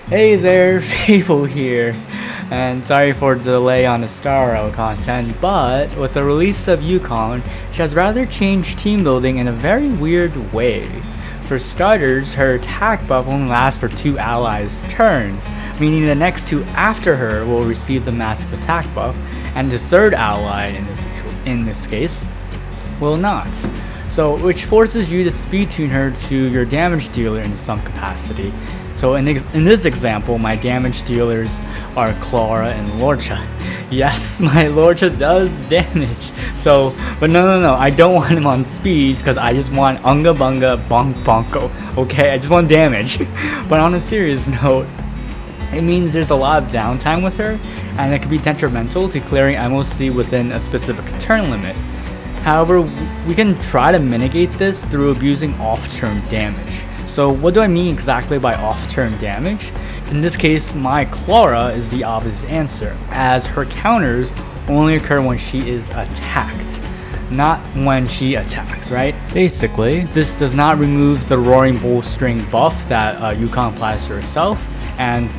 Hey there, Fable here, and sorry for the delay on the Star Rail content, but with the release of Yukong, she has rather changed team building in a very weird way. For starters, her attack buff only lasts for 2 allies' turns, meaning the next 2 after her will receive the massive attack buff, and the third ally in this case will not. So, which forces you to speed tune her to your damage dealer in some capacity. So in this example, my damage dealers are Clara and Lorcha. Yes, my Lorcha does damage. So, but no, I don't want him on speed because I just want Unga Bunga Bonk Bonko. Okay, I just want damage. But on a serious note, it means there's a lot of downtime with her, and it can be detrimental to clearing MOC within a specific turn limit. However, we can try to mitigate this through abusing off-turn damage. So what do I mean exactly by off-turn damage? In this case, my Clara is the obvious answer, as her counters only occur when she is attacked, not when she attacks, right? Basically, this does not remove the Roaring Bowstring buff that Yukong applies to herself, and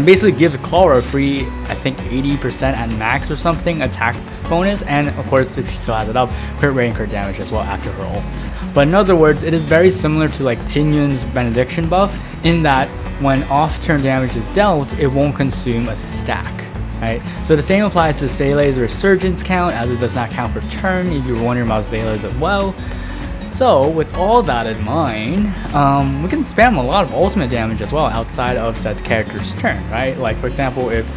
basically gives Clara a free, I think 80% at max or something attack bonus, and of course if she still has it up, crit rate and crit damage as well after her ult. But in other words, it is very similar to like Tinyun's Benediction buff in that when off-turn damage is dealt, it won't consume a stack. Right? So the same applies to Seele's Resurgence count, as it does not count per turn if you're wondering about Seele's as well. So with all that in mind, we can spam a lot of ultimate damage as well outside of said character's turn, right? Like for example, if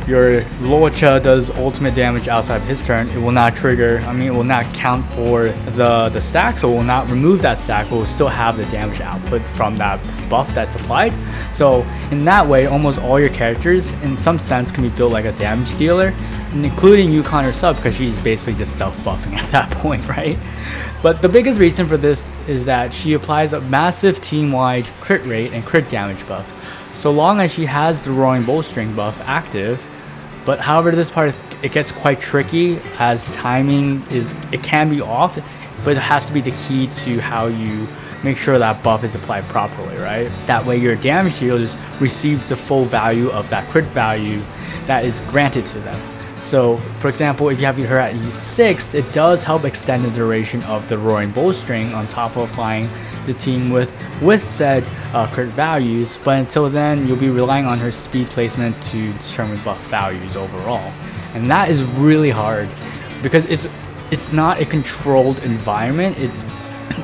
your Lorcha does ultimate damage outside of his turn, it will not trigger, it will not count for the stack, so it will not remove that stack, but will still have the damage output from that buff that's applied. So in that way, almost all your characters in some sense can be built like a damage dealer, including Yukong herself, because she's basically just self-buffing at that point, right? But the biggest reason for this is that she applies a massive team-wide crit rate and crit damage buff, so long as she has the Roaring Bowstring buff active. But however, this part it gets quite tricky, as timing it can be off, but it has to be the key to how you make sure that buff is applied properly, right? That way your damage dealers receives the full value of that crit value that is granted to them. So, for example, if you have her at E6, it does help extend the duration of the Roaring Bowstring on top of applying the team with said crit values, but until then, you'll be relying on her speed placement to determine buff values overall. And that is really hard, because it's not a controlled environment, it's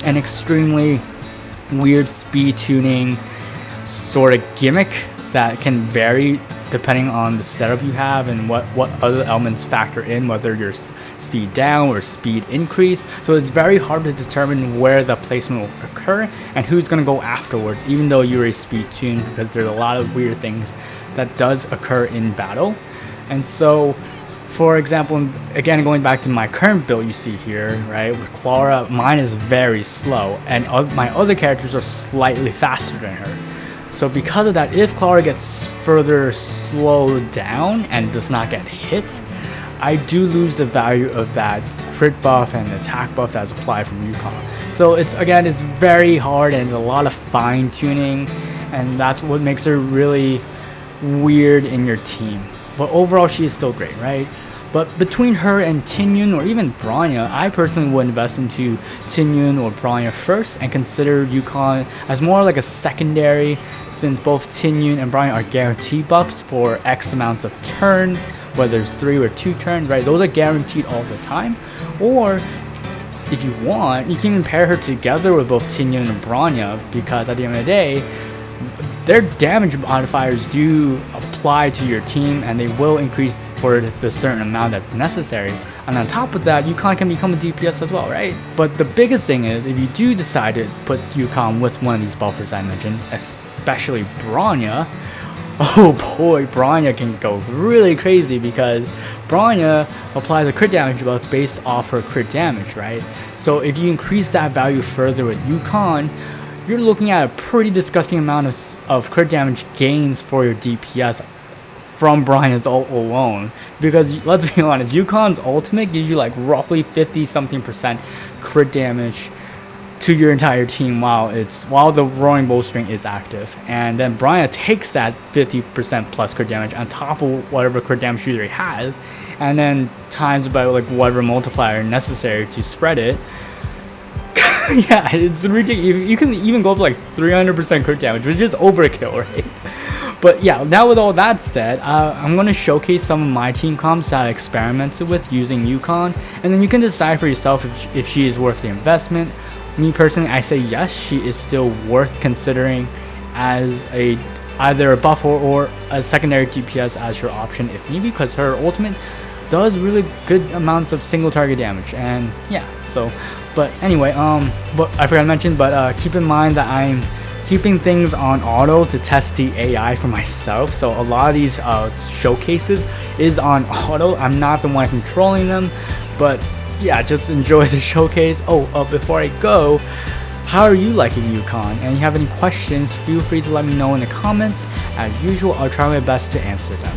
an extremely weird speed tuning sort of gimmick that can vary depending on the setup you have and what other elements factor in, whether you're speed down or speed increase. So it's very hard to determine where the placement will occur and who's going to go afterwards, even though you're a speed tune, because there's a lot of weird things that does occur in battle. And so, for example, again, going back to my current build you see here, right, with Clara, mine is very slow, and my other characters are slightly faster than her. So because of that, if Clara gets further slowed down and does not get hit, I do lose the value of that crit buff and attack buff that's applied from Yukong. So it's very hard, and a lot of fine tuning, and that's what makes her really weird in your team. But overall, she is still great, right? But between her and Tinyun or even Bronya, I personally would invest into Tinyun or Bronya first and consider Yukong as more like a secondary, since both Tinyun and Bronya are guaranteed buffs for X amounts of turns, whether it's 3 or 2 turns, right? Those are guaranteed all the time. Or if you want, you can even pair her together with both Tinyun and Bronya, because at the end of the day, their damage modifiers do apply to your team, and they will increase for the certain amount that's necessary. And on top of that, Yukong can become a DPS as well, right? But the biggest thing is, if you do decide to put Yukong with one of these buffers I mentioned, especially Bronya, oh boy, Bronya can go really crazy, because Bronya applies a crit damage buff based off her crit damage, right? So if you increase that value further with Yukong, you're looking at a pretty disgusting amount of crit damage gains for your DPS from Bryan's ult alone. Because let's be honest, Yukong's ultimate gives you like roughly 50 something % crit damage to your entire team while the roaring bowstring is active, and then Brian takes that 50% plus crit damage on top of whatever crit damage he has, and then times by like whatever multiplier necessary to spread it. Yeah, it's ridiculous. You can even go up to like 300% crit damage, which is overkill, right? But yeah, now with all that said, I'm going to showcase some of my team comps that I experimented with using Yukong, and then you can decide for yourself if she is worth the investment. Me personally, I say yes, she is still worth considering as either a buff or a secondary DPS as your option if need be, because her ultimate does really good amounts of single target damage. And yeah, so but anyway, but I forgot to mention, but keep in mind that I'm keeping things on auto to test the AI for myself, so a lot of these showcases is on auto. I'm not the one controlling them, but yeah, just enjoy the showcase. Before I go, how are you liking Yukong? And if you have any questions, feel free to let me know in the comments. As usual, I'll try my best to answer them.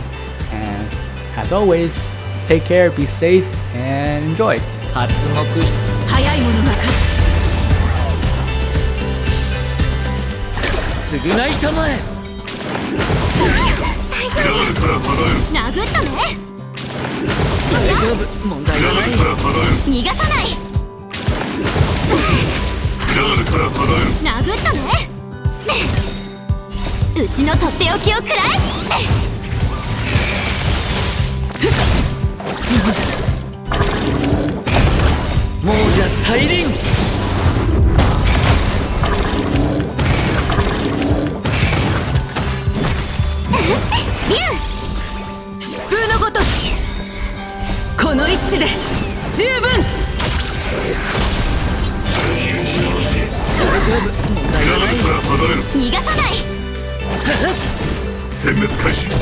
And as always, take care, be safe, and enjoy. 早いものが勝つ償いたまえ大丈夫殴ったね大丈夫問題はない逃がさない殴ったねうちのとっておきを食らえ亡者再臨疾風のごとしこの一矢で十分大丈夫問題はない逃がさない殲滅開始助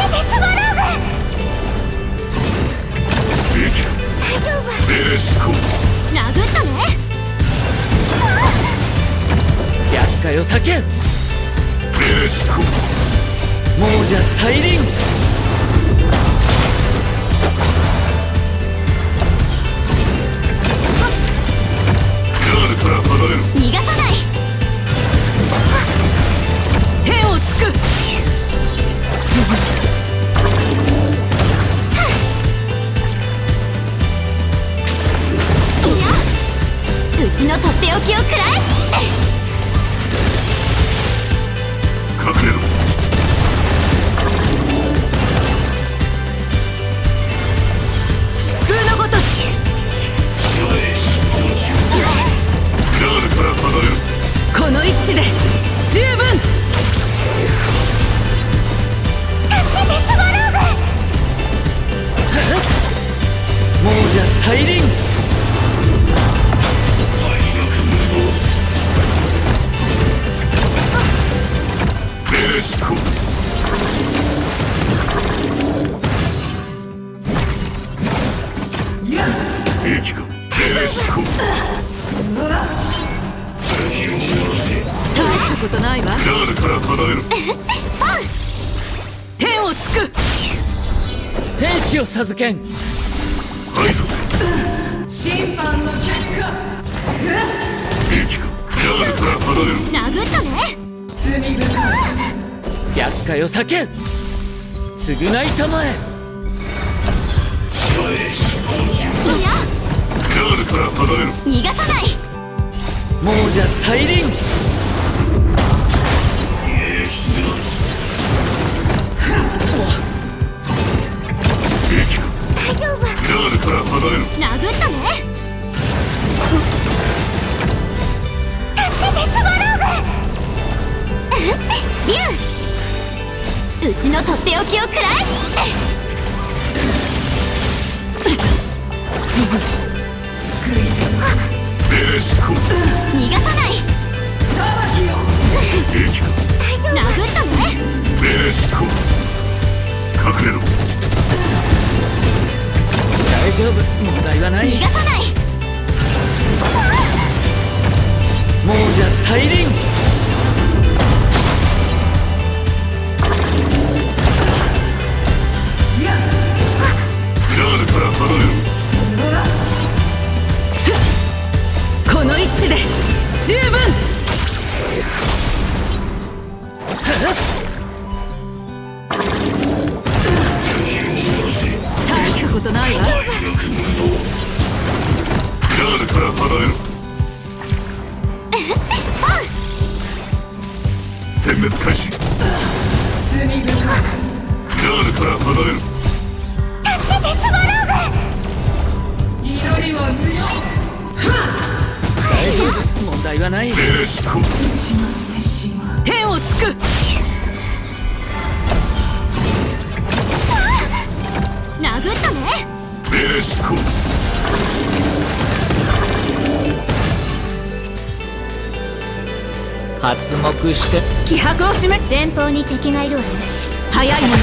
けてスワローグ大丈夫殴ったね厄介を避けん亡者再臨逃がさない手をつくうちのとっておきを食らえ隠れろ疾風のごとしこの一矢で十分助けてスワローグ亡者再臨大したことないわ天をつく天使を授けん審判の結果殴ったね罪深い厄介を避けん償いたまえ逃がさない亡者再臨大丈夫殴ったね助けてスワローグリュウうちのとっておきを食らえ逃がさない大丈夫殴ったね隠れろ大丈夫問題はない逃がさない亡者再臨がない。天をつく。殴ったね。発目して気迫を示す。前方に敵がいるわね。早いもの。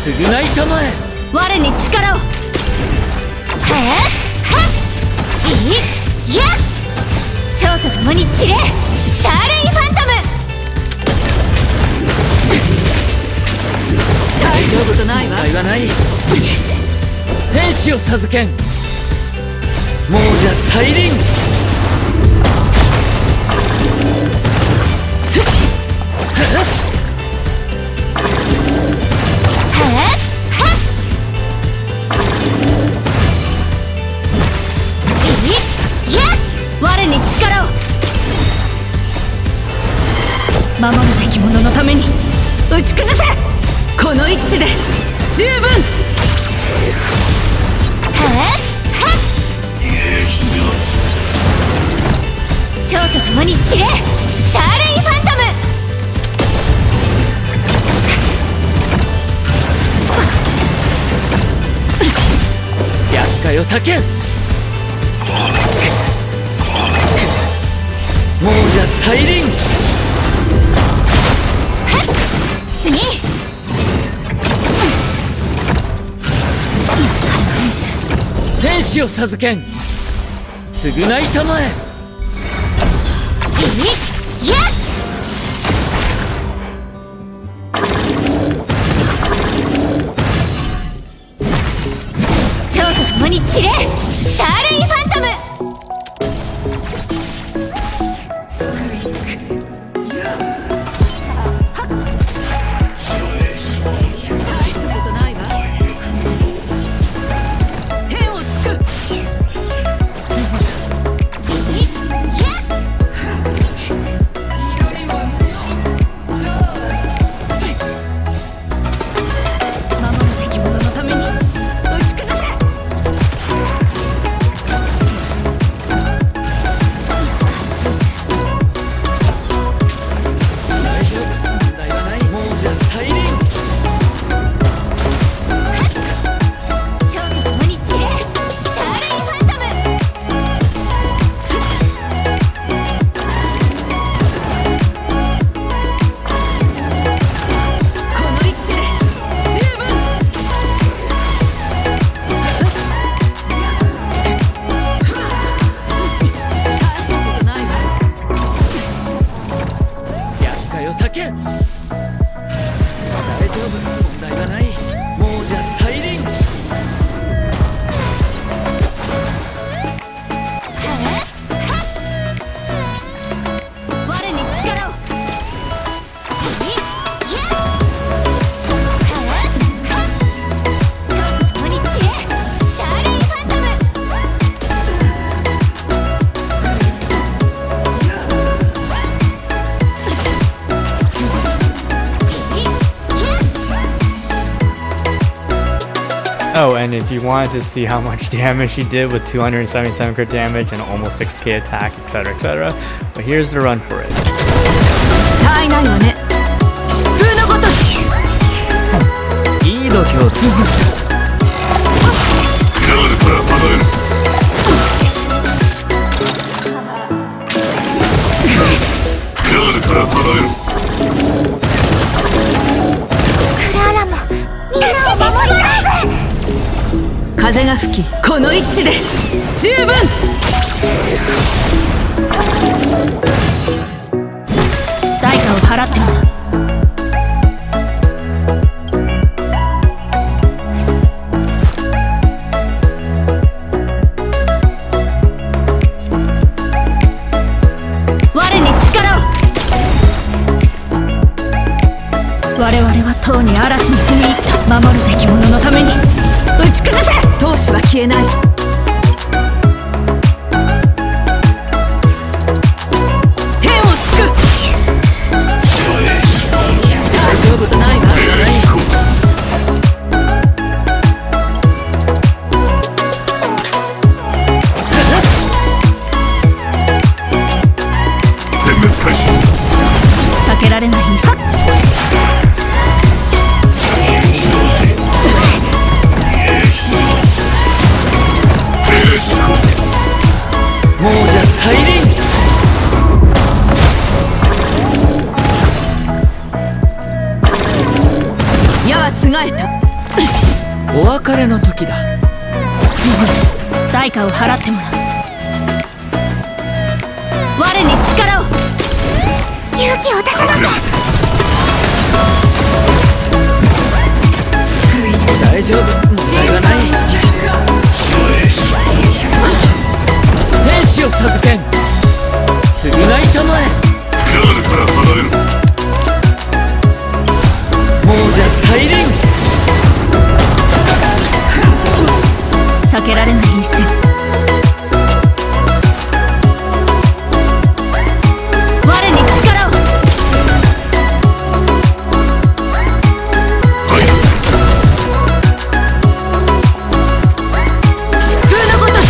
償いたまえ。我に力を。いや蝶と共に散れスターレイファントム。大丈夫とないわ。問題はない。天使を授けん。亡者再臨。我に力を。守るべき者のために打ち崩せ。この一矢で十分。蝶と共に散れスターレイファントム。厄介を避けん。亡者再臨。次。天使を授けん。償いたまえ。いや蝶と共に散れスターレイファントム。Oh, and if you wanted to see how much damage he did with 277 crit damage and almost 6k attack, etc., but here's the run for it. たいないわね。疾風のごとし。いい度胸つぶす。クララもみんなを守りたい。風が吹きこの一矢で十分。代価を払ってもらう。我に力を。我々はとうに嵐に踏み入った。守るべき者のために打ち崩せ。闘志は消えない。天をつく。大丈夫とないわ。覆えた。お別れの時だ。代価を払ってもらう。我に力を。勇気を出さなきゃ。大丈夫、問題はない。天使を授けん。償いたまえ。亡者再臨。避けられない一戦。我に力を。疾風のごとし。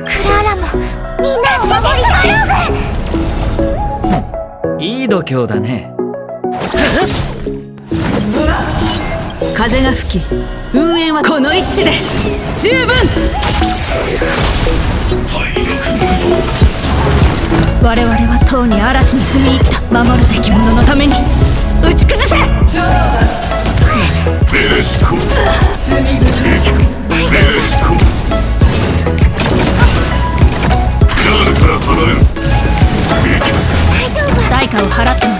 クラーラもみんな捨てていい度胸だね。風が吹き、運営はこの一矢で十分。我々はとうに嵐に踏み入った。守るべき者のために打ち崩せ。ベレシコベレシコクラーラから離れる。大丈夫。代価を払っても